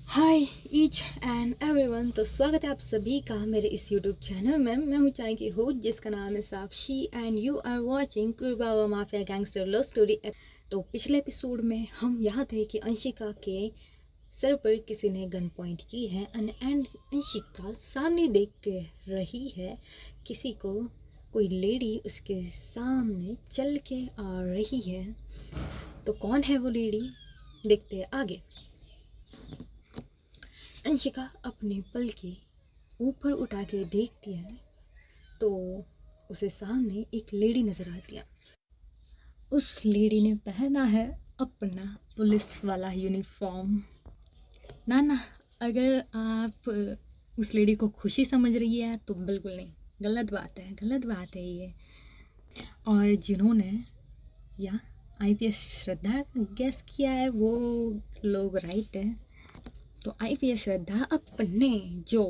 Hi each and everyone. तो स्वागत है आप सभी का मेरे इस यूट्यूब चैनल में। मैं हूँ चाय की होस्ट जिसका नाम है Sakshi and you are watching कुरबावा माफिया गैंगस्टर लव स्टोरी। तो पिछले एपिसोड में हम यहाँ थे कि अंशिका के सर पर किसी ने गन पॉइंट की है एंड अंशिका सामने देख के रही है किसी को, कोई लेडी उसके सामने चल के आ रही है। तो कौन है वो लेडी, देखते हैं आगे। अंशिका अपने पल के ऊपर उठा के देखती है तो उसे सामने एक लेडी नजर आती है। उस लेडी ने पहना है अपना पुलिस वाला यूनिफॉर्म। ना, अगर आप उस लेडी को खुशी समझ रही है तो बिल्कुल नहीं, गलत बात है ये। और जिन्होंने या आईपीएस श्रद्धा गेस किया है वो लोग राइट है। तो आईपीएस श्रद्धा अपने जो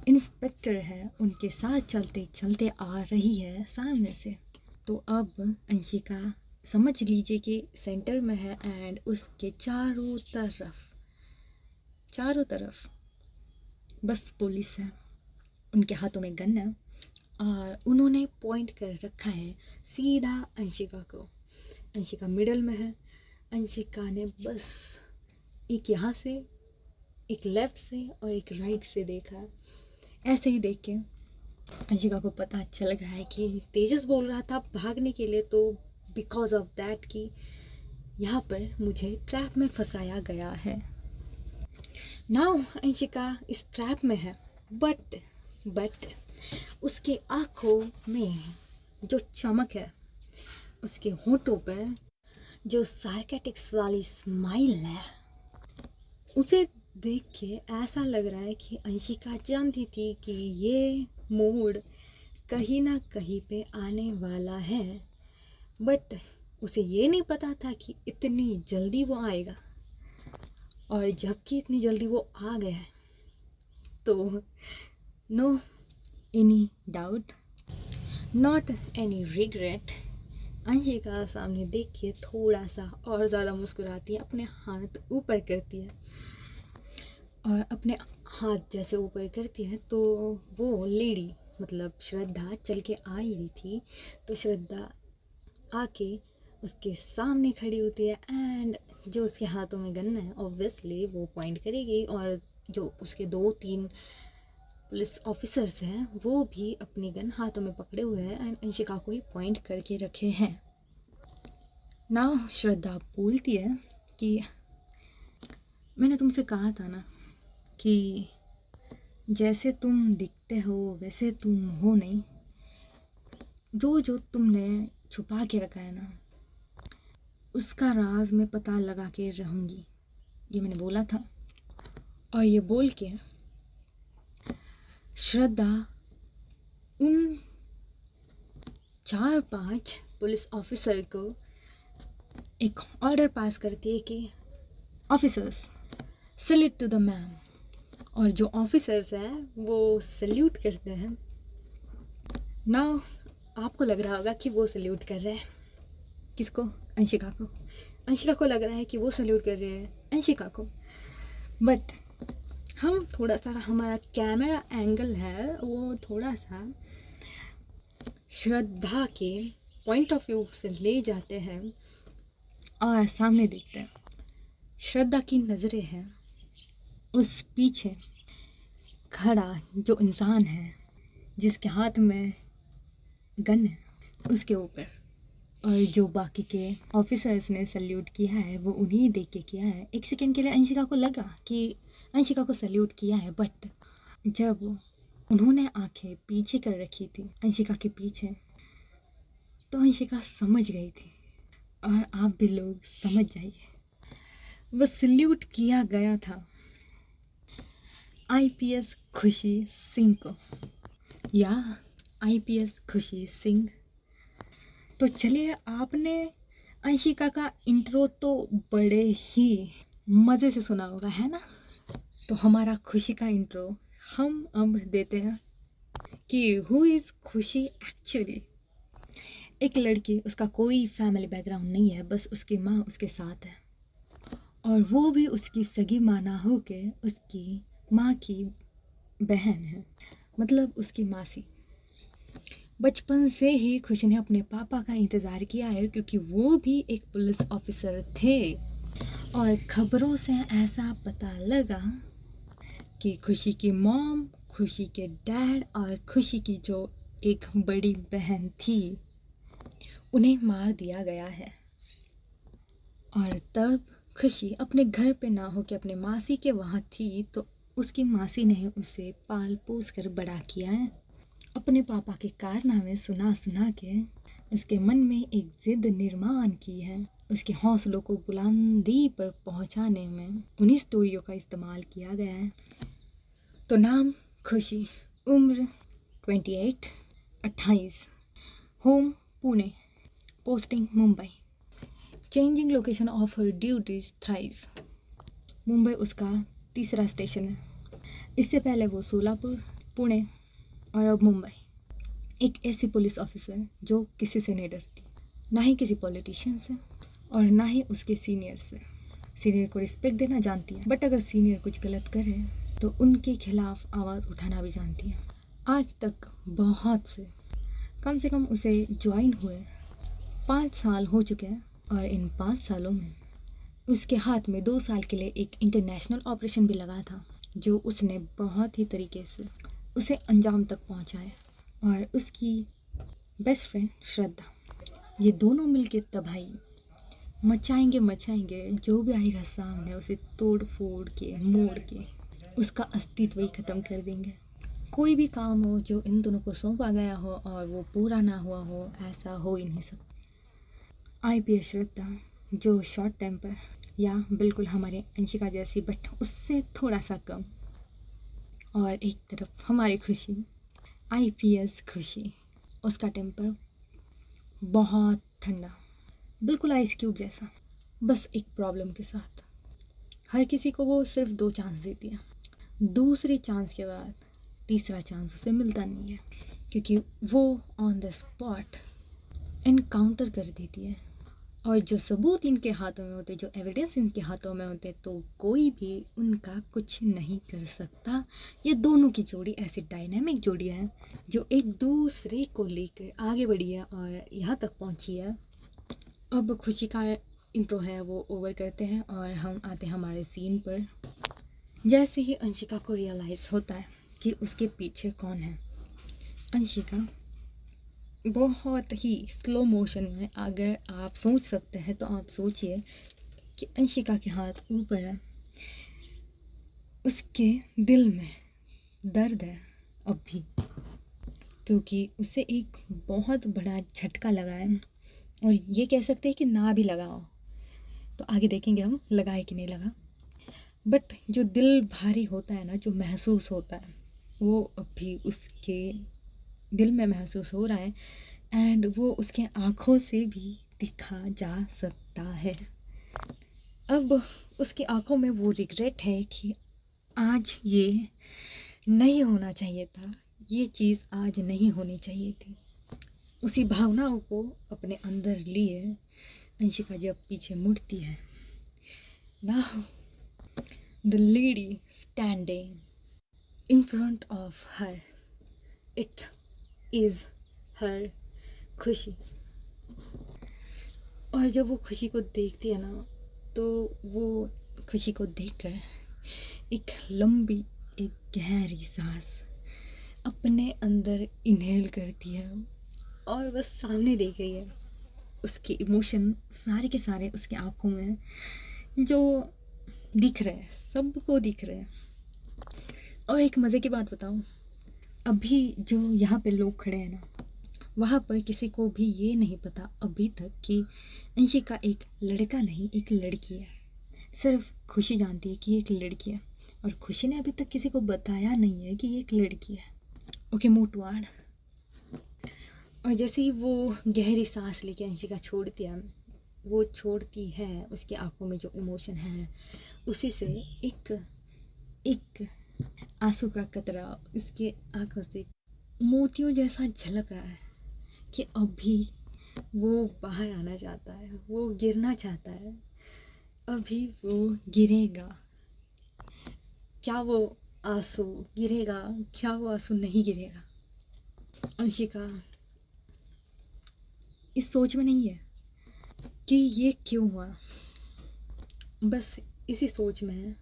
इंस्पेक्टर है उनके साथ चलते चलते आ रही है सामने से। तो अब अंशिका समझ लीजिए कि सेंटर में है एंड उसके चारों तरफ बस पुलिस है, उनके हाथों में गन है और उन्होंने पॉइंट कर रखा है सीधा अंशिका को। अंशिका मिडल में है। अंशिका ने बस एक यहाँ से, एक लेफ्ट से और एक राइट से देखा। ऐसे ही देख के अंशिका को पता चल गया है कि तेजस बोल रहा था भागने के लिए, तो बिकॉज ऑफ दैट कि यहाँ पर मुझे ट्रैप में फंसाया गया है। नाउ अंशिका इस ट्रैप में है, बट उसके आँखों में जो चमक है, उसके होंठों पर जो सार्केटिक्स वाली स्माइल है, उसे देख के ऐसा लग रहा है कि अंशिका जानती थी कि ये मूड कहीं ना कहीं पे आने वाला है, बट उसे ये नहीं पता था कि इतनी जल्दी वो आएगा। और जबकि इतनी जल्दी वो आ गया है तो no any doubt, not any regret. Anshika सामने देख के थोड़ा सा और ज़्यादा मुस्कुराती है, अपने हाथ ऊपर करती है और अपने हाथ जैसे ऊपर करती है तो वो लेडी मतलब श्रद्धा चल के आ ही रही थी। तो श्रद्धा आके उसके सामने खड़ी होती है एंड जो उसके हाथों में गन है ऑब्वियसली वो पॉइंट करेगी और जो उसके 2-3 पुलिस ऑफिसर्स हैं वो भी अपनी गन हाथों में पकड़े हुए हैं एंड अंशिका को ही पॉइंट करके रखे हैं। नाउ श्रद्धा बोलती है कि मैंने तुमसे कहा था ना कि जैसे तुम दिखते हो वैसे तुम हो नहीं, जो तुमने छुपा के रखा है ना उसका राज मैं पता लगा के रहूँगी, ये मैंने बोला था। और ये बोल के श्रद्धा उन 4-5 पुलिस ऑफिसर को एक ऑर्डर पास करती है कि officers salute to the ma'am. और जो ऑफिसर्स हैं वो सल्यूट करते हैं। नाउ आपको लग रहा होगा कि वो सल्यूट कर रहे हैं किसको, अंशिका को। अंशिका को लग रहा है कि वो सल्यूट कर रहे हैं अंशिका को, बट हम थोड़ा सा, हमारा कैमरा एंगल है वो थोड़ा सा श्रद्धा के पॉइंट ऑफ व्यू से ले जाते हैं और सामने देखते हैं श्रद्धा की नज़रें हैं उस पीछे खड़ा जो इंसान है जिसके हाथ में गन है उसके ऊपर। और जो बाकी के ऑफिसर्स ने सल्यूट किया है वो उन्हीं देख के किया है। एक सेकेंड के लिए अंशिका को लगा कि अंशिका को सल्यूट किया है, बट जब उन्होंने आंखें पीछे कर रखी थी अंशिका के पीछे तो अंशिका समझ गई थी। और आप भी लोग समझ जाइए, वो सल्यूट किया गया था आईपीएस खुशी सिंह को या आईपीएस खुशी सिंह। तो चलिए, आपने अंशिका का इंट्रो तो बड़े ही मज़े से सुना होगा, है ना। तो हमारा खुशी का इंट्रो हम अब देते हैं कि हु इज़ खुशी एक्चुअली। एक लड़की, उसका कोई फैमिली बैकग्राउंड नहीं है, बस उसकी माँ उसके साथ है और वो भी उसकी सगी माँ ना हो के उसकी माँ की बहन है, मतलब उसकी मासी। बचपन से ही खुशी ने अपने पापा का इंतज़ार किया है क्योंकि वो भी एक पुलिस ऑफिसर थे। और खबरों से ऐसा पता लगा कि खुशी की मॉम, खुशी के डैड और खुशी की जो एक बड़ी बहन थी, उन्हें मार दिया गया है। और तब खुशी अपने घर पे ना हो के अपने मासी के वहाँ थी, तो उसकी मासी ने उसे पाल पोस कर बड़ा किया है। अपने पापा के कारनामे सुना सुना के उसके मन में एक जिद निर्माण की है। उसके हौसलों को बुलंदी पर पहुंचाने में उन्हीं स्टोरियों का इस्तेमाल किया गया है। तो नाम खुशी, उम्र 28, home Pune, posting Mumbai, changing location of her duties thrice. Mumbai उसका तीसरा स्टेशन है। इससे पहले वो सोलापुर, पुणे और अब मुंबई। एक ऐसी पुलिस ऑफिसर जो किसी से नहीं डरती, ना ही किसी पॉलिटिशियन से और ना ही उसके सीनियर से। सीनियर को रिस्पेक्ट देना जानती है, बट अगर सीनियर कुछ गलत करे तो उनके खिलाफ आवाज़ उठाना भी जानती है। आज तक बहुत से कम उसे ज्वाइन हुए 5 साल हो चुके हैं और इन 5 सालों में उसके हाथ में 2 साल के लिए एक इंटरनेशनल ऑपरेशन भी लगा था, जो उसने बहुत ही तरीके से उसे अंजाम तक पहुंचाया। और उसकी बेस्ट फ्रेंड श्रद्धा, ये दोनों मिलके तबाही मचाएंगे। जो भी आएगा सामने उसे तोड़ फोड़ के मोड़ के उसका अस्तित्व ही ख़त्म कर देंगे। कोई भी काम हो जो इन दोनों को सौंपा गया हो और वो पूरा ना हुआ हो, ऐसा हो ही नहीं सकता। IPS श्रद्धा, जो शॉर्ट टेम्पर या बिल्कुल हमारे अंशिका जैसी, बट उससे थोड़ा सा कम। और एक तरफ हमारी खुशी, IPS खुशी, उसका टेम्पर बहुत ठंडा, बिल्कुल आइस क्यूब जैसा। बस एक प्रॉब्लम के साथ, हर किसी को वो सिर्फ 2 चांस देती है। दूसरे चांस के बाद तीसरा चांस उसे मिलता नहीं है, क्योंकि वो ऑन द स्पॉट एनकाउंटर कर देती है। और जो सबूत इनके हाथों में होते, जो एविडेंस इनके हाथों में होते, तो कोई भी उनका कुछ नहीं कर सकता। ये दोनों की जोड़ी ऐसी डायनामिक जोड़ी है जो एक दूसरे को लेकर आगे बढ़ी है और यहाँ तक पहुँची है। अब खुशी का इंट्रो है वो ओवर करते हैं और हम आते हैं हमारे सीन पर। जैसे ही अंशिका को रियलाइज़ होता है कि उसके पीछे कौन है, अंशिका बहुत ही स्लो मोशन में, अगर आप सोच सकते हैं तो आप सोचिए कि अंशिका के हाथ ऊपर है, उसके दिल में दर्द है अब भी, क्योंकि उसे एक बहुत बड़ा झटका लगा है। और ये कह सकते हैं कि ना भी लगा हो, तो आगे देखेंगे हम लगा है कि नहीं लगा। बट जो दिल भारी होता है ना, जो महसूस होता है, वो अब भी उसके दिल में महसूस हो रहा है। एंड वो उसके आँखों से भी दिखा जा सकता है। अब उसकी आँखों में वो रिग्रेट है कि आज ये नहीं होना चाहिए था, ये चीज़ आज नहीं होनी चाहिए थी। उसी भावनाओं को अपने अंदर लिए अंशिका जब पीछे मुड़ती है, now the lady standing in front of her, it is her खुशी। और जब वो खुशी को देखती है ना, तो वो खुशी को देखकर एक लंबी, एक गहरी सांस अपने अंदर इनहेल करती है और बस सामने देख रही है। उसके इमोशन सारे के सारे उसकी आंखों में जो दिख रहे हैं, सबको दिख रहे हैं। और एक मज़े की बात बताऊं, अभी जो यहाँ पे लोग खड़े हैं ना, वहाँ पर किसी को भी ये नहीं पता अभी तक कि अंशिका एक लड़का नहीं, एक लड़की है। सिर्फ खुशी जानती है कि एक लड़की है, और खुशी ने अभी तक किसी को बताया नहीं है कि ये एक लड़की है। Okay, move toward. और जैसे ही वो गहरी सांस लेके अंशिका छोड़ती है, उसकी आंखों में जो इमोशन है, उसी से एक आंसू का कतरा उसके आंखों से मोतियों जैसा झलक रहा है कि अब भी वो बाहर आना चाहता है, वो गिरना चाहता है, अभी वो गिरेगा, क्या वो आंसू गिरेगा, क्या वो आंसू नहीं गिरेगा। अंशिका इस सोच में नहीं है कि ये क्यों हुआ, बस इसी सोच में है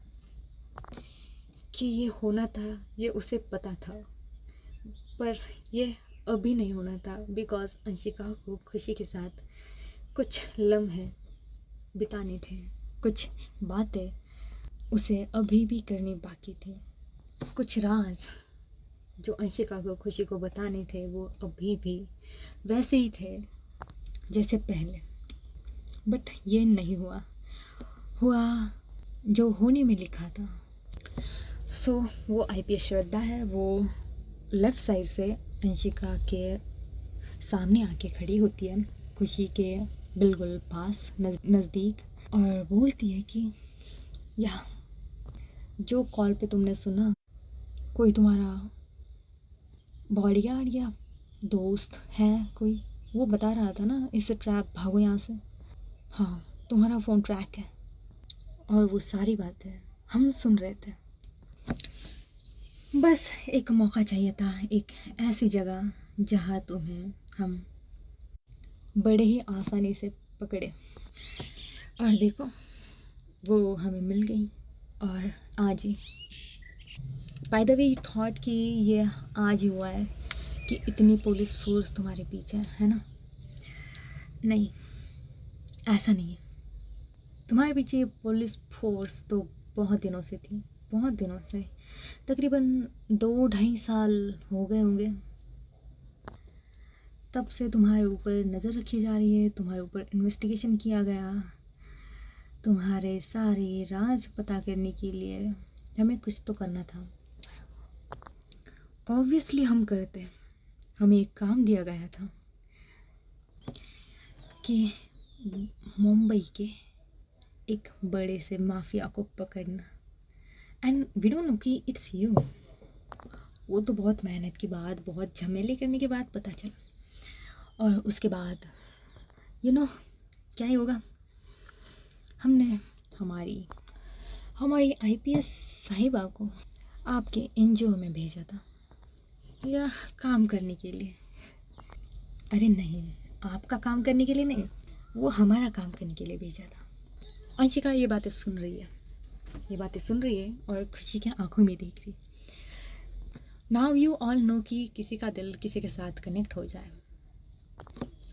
कि ये होना था, ये उसे पता था, पर ये अभी नहीं होना था, बिकॉज अंशिका को खुशी के साथ कुछ लम्हे बिताने थे, कुछ बातें उसे अभी भी करनी बाकी थी, कुछ राज जो अंशिका को खुशी को बताने थे वो अभी भी वैसे ही थे जैसे पहले। बट ये नहीं हुआ, हुआ जो होने में लिखा था। सो वो आईपीएस श्रद्धा है, वो लेफ़्ट साइड से अंशिका के सामने आके खड़ी होती है, खुशी के बिल्कुल पास नज़दीक, और बोलती है कि यह जो कॉल पे तुमने सुना, कोई तुम्हारा बॉडीगार्ड या दोस्त है कोई, वो बता रहा था ना इससे ट्रैप भागो यहाँ से। हाँ, तुम्हारा फ़ोन ट्रैक है, और वो सारी बातें हम सुन रहे थे। बस एक मौका चाहिए था, एक ऐसी जगह जहाँ तुम्हें हम बड़े ही आसानी से पकड़े, और देखो वो हमें मिल गई। और आज ही, बाय द वे, थॉट कि ये आज ही हुआ है कि इतनी पुलिस फोर्स तुम्हारे पीछे है ना? नहीं, ऐसा नहीं है। तुम्हारे पीछे पुलिस फोर्स तो बहुत दिनों से थी, बहुत दिनों से, तकरीबन 2-2.5 साल हो गए होंगे। तब से तुम्हारे ऊपर नज़र रखी जा रही है, तुम्हारे ऊपर इन्वेस्टिगेशन किया गया, तुम्हारे सारे राज पता करने के लिए हमें कुछ तो करना था। ऑब्वियसली हम करते, हमें एक काम दिया गया था कि मुंबई के एक बड़े से माफिया को पकड़ना, एंड वी डोंट नो कि इट्स यू। वो तो बहुत मेहनत के बाद, बहुत झमेले करने के बाद पता चला, और उसके बाद यू नो क्या ही होगा, हमने हमारी आईपीएस साहिबा को आपके एनजीओ में भेजा था, या काम करने के लिए। अरे नहीं, आपका काम करने के लिए नहीं, वो हमारा काम करने के लिए भेजा था। अंशिका ये बातें सुन रही है, ये बातें सुन रही है और खुशी की आंखों में देख रही। नाउ यू ऑल नो कि किसी का दिल किसी के साथ कनेक्ट हो जाए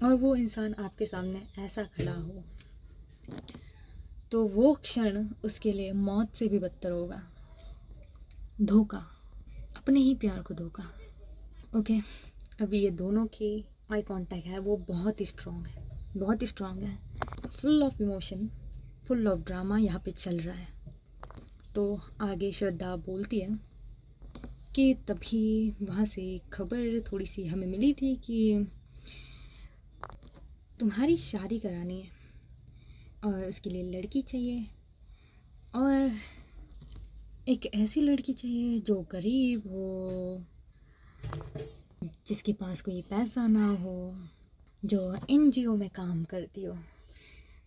और वो इंसान आपके सामने ऐसा खड़ा हो, तो वो क्षण उसके लिए मौत से भी बदतर होगा। धोखा, अपने ही प्यार को धोखा। ओके, अभी ये दोनों की आई कांटेक्ट है वो बहुत ही स्ट्रॉन्ग है, बहुत ही स्ट्रॉन्ग है, full of emotion, full of drama यहाँ पे चल रहा है। तो आगे श्रद्धा बोलती है कि तभी वहाँ से खबर थोड़ी सी हमें मिली थी कि तुम्हारी शादी करानी है और उसके लिए लड़की चाहिए, और एक ऐसी लड़की चाहिए जो गरीब हो, जिसके पास कोई पैसा ना हो, जो एनजीओ में काम करती हो,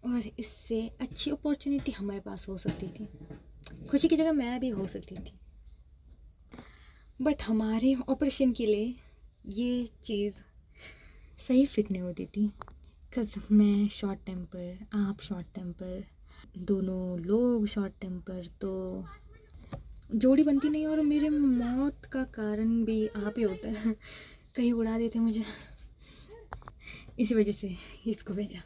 और इससे अच्छी अपॉर्चुनिटी हमारे पास हो सकती थी। खुशी की जगह मैं भी हो सकती थी, बट हमारे ऑपरेशन के लिए ये चीज़ सही फिट नहीं होती थी। बिकॉज मैं शॉर्ट टेम्पर, आप शॉर्ट टेम्पर, दोनों लोग शॉर्ट टेम्पर, तो जोड़ी बनती नहीं, और मेरे मौत का कारण भी आप ही होता है, कहीं उड़ा देते मुझे, इसी वजह से इसको भेजा।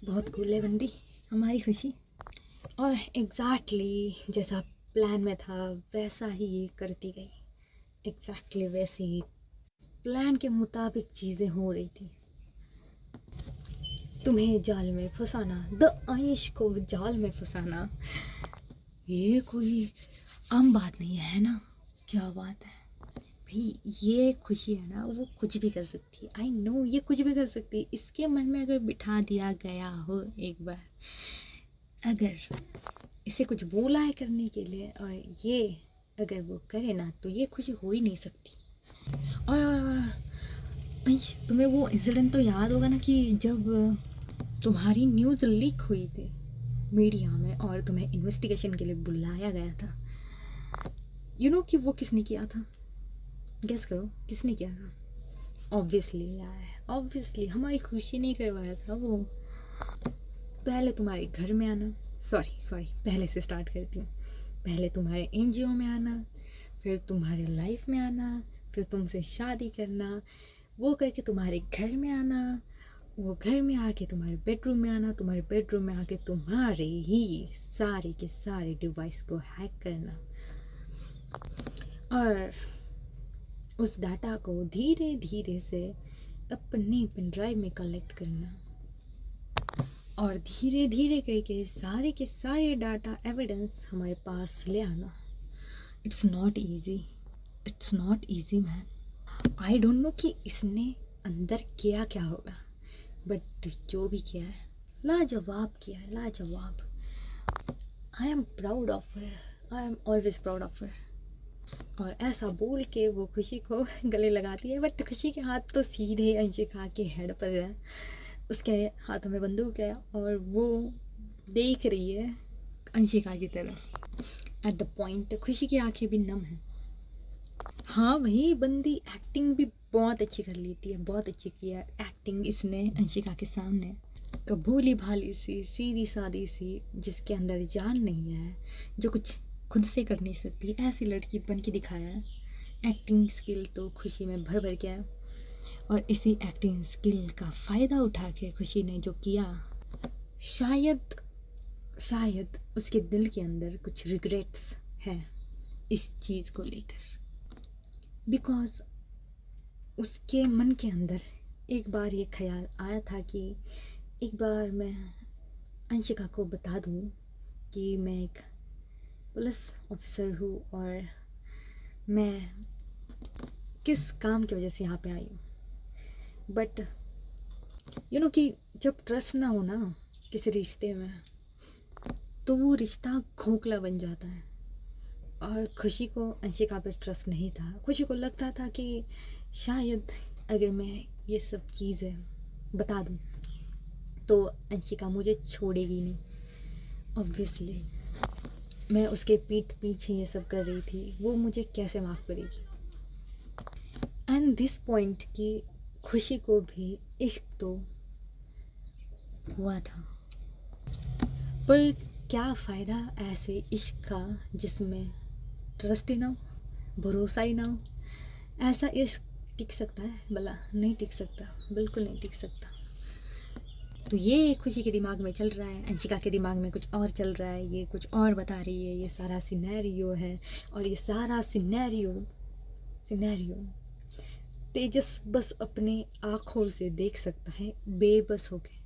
बहुत कूल है बंदी हमारी खुशी, और एग्जैक्टली जैसा प्लान में था वैसा ही ये करती गई, एग्जैक्टली वैसे ही प्लान के मुताबिक चीज़ें हो रही थी। तुम्हें जाल में फंसाना, द अंश को जाल में फंसाना, ये कोई आम बात नहीं है ना? क्या बात है भाई, ये खुशी है ना, वो कुछ भी कर सकती है। आई नो ये कुछ भी कर सकती है, इसके मन में अगर बिठा दिया गया हो एक बार, अगर इसे कुछ बोला है करने के लिए, और ये अगर वो करे ना, तो ये खुशी हो ही नहीं सकती। और तुम्हें वो इंसिडेंट तो याद होगा ना कि जब तुम्हारी न्यूज़ लीक हुई थी, मीडिया में और तुम्हें इन्वेस्टिगेशन के लिए बुलाया गया था, कि वो किसने किया था? गेस करो किसने किया था? ऑब्वियसली यार, ऑब्वियसली हमारी खुशी नहीं करवाया था वो। पहले तुम्हारे घर में आना, सॉरी पहले से स्टार्ट करती हूँ। पहले तुम्हारे एनजीओ में आना, फिर तुम्हारे लाइफ में आना, फिर तुमसे शादी करना, वो करके तुम्हारे घर में आना, वो घर में आके तुम्हारे बेडरूम में आना, तुम्हारे बेडरूम में आके तुम्हारे ही सारे के सारे डिवाइस को हैक करना और उस डाटा को धीरे धीरे से अपने पेन ड्राइव में कलेक्ट करना और धीरे धीरे करके सारे के सारे डाटा एविडेंस हमारे पास ले आना। It's not easy man. I don't know कि इसने अंदर किया क्या होगा, बट जो भी किया है लाजवाब किया है, लाजवाब। I am proud of her, I am always proud of her. और ऐसा बोल के वो खुशी को गले लगाती है, बट खुशी के हाथ तो सीधे अंशिका के हेड पर है। उसके हाथों में बंदूक है और वो देख रही है अंशिका की तरफ। एट द पॉइंट खुशी की आंखें भी नम हैं। हाँ वही बंदी एक्टिंग भी बहुत अच्छी कर लेती है, बहुत अच्छी की है एक्टिंग इसने अंशिका के सामने। भोली भाली सी, सीधी सादी सी, जिसके अंदर जान नहीं है, जो कुछ खुद से कर नहीं सकती, ऐसी लड़की बन के दिखाया है। एक्टिंग स्किल तो खुशी में भर भर के है और इसी एक्टिंग स्किल का फ़ायदा उठा के खुशी ने जो किया, शायद उसके दिल के अंदर कुछ रिग्रेट्स है इस चीज़ को लेकर। बिकॉज उसके मन के अंदर एक बार ये ख्याल आया था कि एक बार मैं अंशिका को बता दूं कि मैं एक पुलिस ऑफिसर हूँ और मैं किस काम की वजह से यहाँ पे आई हूँ। बट कि जब ट्रस्ट ना हो ना किसी रिश्ते में, तो वो रिश्ता खोखला बन जाता है। और खुशी को अंशिका पे ट्रस्ट नहीं था। खुशी को लगता था कि शायद अगर मैं ये सब चीज़ें बता दूँ तो अंशिका मुझे छोड़ेगी नहीं। ऑब्वियसली मैं उसके पीठ पीछे ये सब कर रही थी, वो मुझे कैसे माफ़ करेगी। एंड दिस पॉइंट की खुशी को भी इश्क तो हुआ था, पर क्या फ़ायदा ऐसे इश्क का जिसमें ट्रस्ट ही ना हो, भरोसा ही ना हो। ऐसा इश्क टिक सकता है भला? नहीं टिक सकता, बिल्कुल नहीं टिक सकता। तो ये खुशी के दिमाग में चल रहा है, अंशिका के दिमाग में कुछ और चल रहा है, ये कुछ और बता रही है। ये सारा सिनेरियो है और ये सारा सिनेरियो तेजस बस अपने आँखों से देख सकता है, बेबस हो के।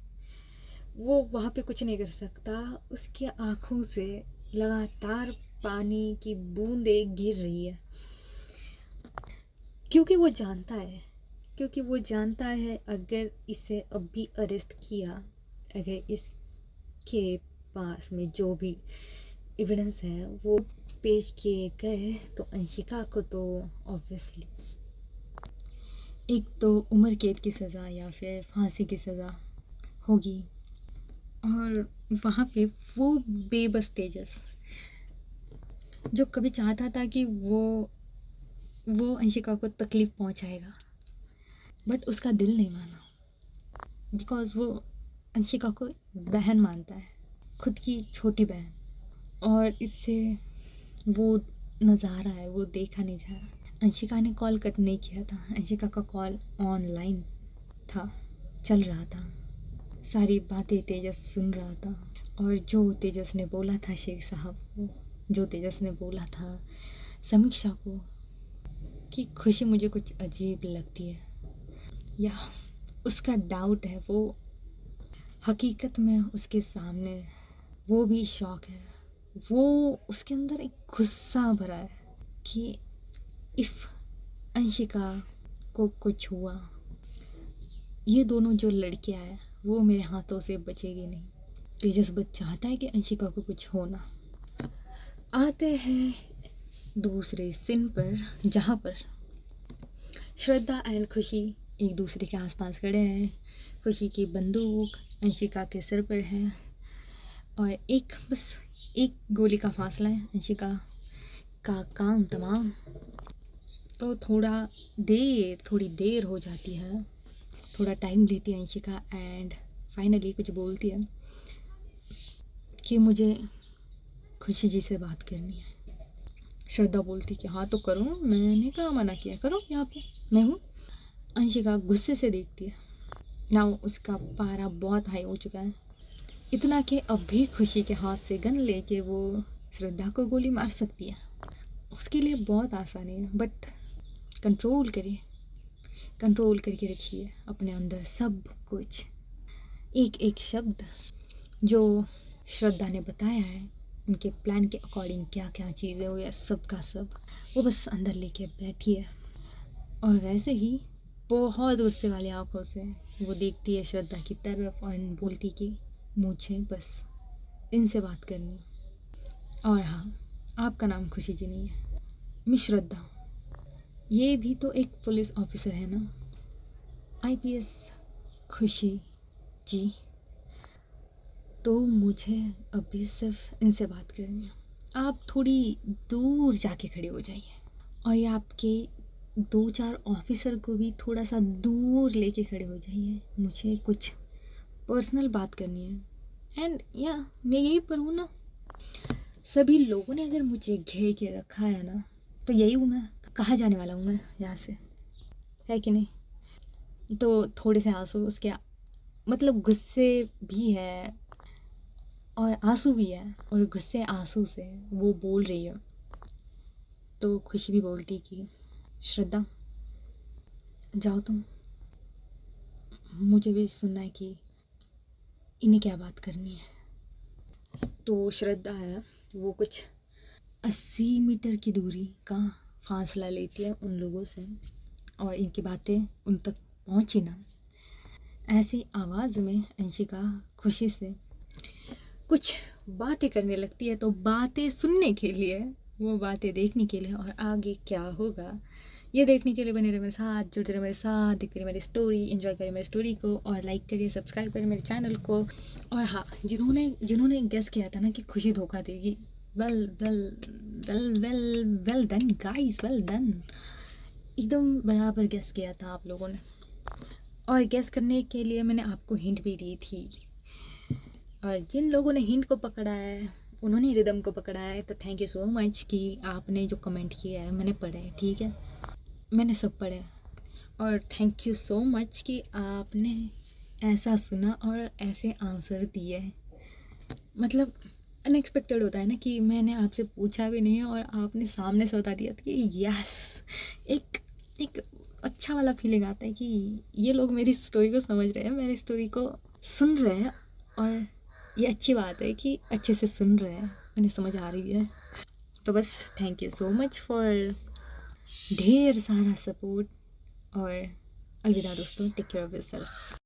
वो वहाँ पे कुछ नहीं कर सकता। उसकी आँखों से लगातार पानी की बूंदें गिर रही है, क्योंकि वो जानता है अगर इसे अभी अरेस्ट किया, अगर इसके पास में जो भी एविडेंस है वो पेश किए गए, तो अंशिका को तो ऑब्वियसली एक तो उम्र कैद की सज़ा या फिर फांसी की सज़ा होगी। और वहाँ पे वो बेबस तेजस जो कभी चाहता था कि वो अंशिका को तकलीफ़ पहुंचाएगा, बट उसका दिल नहीं माना। बिकॉज वो अंशिका को बहन मानता है, खुद की छोटी बहन। और इससे वो नज़ारा है, वो देखा नहीं जा रहा। अंशिका ने कॉल कट नहीं किया था, अंशिका का कॉल ऑनलाइन था, चल रहा था। सारी बातें तेजस सुन रहा था। और जो तेजस ने बोला था शेख साहब को, जो तेजस ने बोला था समीक्षा को कि खुशी मुझे कुछ अजीब लगती है, या उसका डाउट है, वो हकीकत में उसके सामने वो भी शौक है। वो उसके अंदर एक गुस्सा भरा है कि इफ़ अंशिका को कुछ हुआ, ये दोनों जो लड़कियां हैं वो मेरे हाथों से बचेगी नहीं। तेजस बस चाहता है कि अंशिका को कुछ हो ना। आते हैं दूसरे सीन पर, जहाँ पर श्रद्धा एंड खुशी एक दूसरे के आसपास खड़े हैं। खुशी की बंदूक अंशिका के सिर पर है और एक बस एक गोली का फासला है अंशिका का काम तमाम। तो थोड़ी देर हो जाती है, थोड़ा टाइम लेती है अंशिका एंड फाइनली कुछ बोलती है कि मुझे खुशी जी से बात करनी है। श्रद्धा बोलती कि हाँ तो करो, मैंने कहाँ मना किया, करो, यहाँ पे मैं हूँ। अंशिका गुस्से से देखती है ना, उसका पारा बहुत हाई हो चुका है, इतना कि अब भी खुशी के हाथ से गन लेके वो श्रद्धा को गोली मार सकती है। उसके लिए बहुत आसानी है, बट कंट्रोल करिए, कंट्रोल करके रखिए अपने अंदर सब कुछ। एक एक शब्द जो श्रद्धा ने बताया है, उनके प्लान के अकॉर्डिंग क्या क्या चीज़ें हुई है, सब का सब वो बस अंदर लेके बैठी है। और वैसे ही बहुत गुस्से वाली आंखों से वो देखती है श्रद्धा की तरफ और बोलती कि मुझे बस इनसे बात करनी है। और हाँ, आपका नाम खुशी जी नहीं है, मिस श्रद्धा। ये भी तो एक पुलिस ऑफिसर है ना, आईपीएस खुशी जी। तो मुझे अभी सिर्फ इनसे बात करनी है। आप थोड़ी दूर जाके खड़े हो जाइए और ये आपके 2-4 ऑफिसर को भी थोड़ा सा दूर लेके खड़े हो जाइए, मुझे कुछ पर्सनल बात करनी है। एंड या मैं यही पर हूँ ना, सभी लोगों ने अगर मुझे घेर के रखा है ना, तो यही हूँ मैं, कहाँ जाने वाला हूँ मैं यहाँ से, है कि नहीं। तो थोड़े से आंसू उसके, मतलब गुस्से भी है और आंसू भी है, और गुस्से आंसू से वो बोल रही है। तो खुशी भी बोलती कि श्रद्धा जाओ तुम, मुझे भी सुनना है कि इन्हें क्या बात करनी है। तो श्रद्धा है वो कुछ 80 मीटर की दूरी का फासला लेती है उन लोगों से, और इनकी बातें उन तक पहुंची ना, ऐसी आवाज़ में अंशिका खुशी से कुछ बातें करने लगती है। तो बातें सुनने के लिए, वो बातें देखने के लिए और आगे क्या होगा ये देखने के लिए बने रहे मेरे साथ, जुड़ते रहे मेरे साथ, देखते रहे मेरी स्टोरी, एंजॉय करें मेरी स्टोरी को, और लाइक करिए, सब्सक्राइब करें मेरे चैनल को। और हाँ, जिन्होंने गेस किया था ना कि खुशी धोखा देगी, well well well well well done guys, well done, एकदम बराबर गेस किया था आप लोगों ने। और गेस करने के लिए मैंने आपको हिंट भी दी थी, और जिन लोगों ने हिंट को पकड़ा है उन्होंने रिदम को पकड़ा है। तो थैंक यू सो मच कि आपने जो कमेंट किया है मैंने पढ़ा है, ठीक है, मैंने सब पढ़ा है। और थैंक यू सो मच कि आपने ऐसा सुना और ऐसे आंसर दिए। मतलब अनएक्सपेक्टेड होता है ना कि मैंने आपसे पूछा भी नहीं है और आपने सामने से बता दिया था कि यस, एक एक अच्छा वाला फीलिंग आता है कि ये लोग मेरी स्टोरी को समझ रहे हैं, मेरी स्टोरी को सुन रहे हैं। और ये अच्छी बात है कि अच्छे से सुन रहे हैं, उन्हें समझ आ रही है। तो बस thank you so much for ढेर सारा सपोर्ट, और अलविदा दोस्तों, टेक केयर ऑफ़ योरसेल्फ।